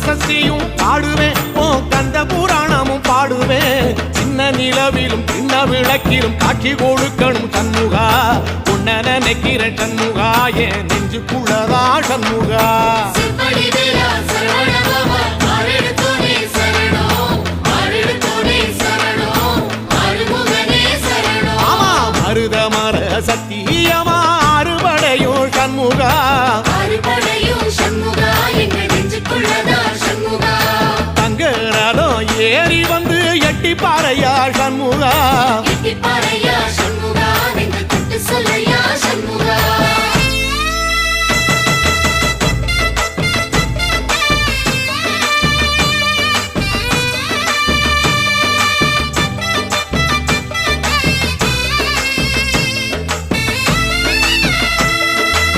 சஷ்டியும் பாடுவேன் உன் கந்த புராணமும் பாடுவேன் சின்ன நிலவிலும் சின்ன விளக்கிலும் காட்சி கொடுக்கணும் சண்முகா உன்ன நினைக்கிற சண்முகா என் நெஞ்சுக்குள்ளதா சண்முகா ஆமா மருதமர சத்தியமா அறுபடையும் சண்முகா தங்கரதம் ஏறி வந்து எட்டி பாறையா சண்முகா சொல்ல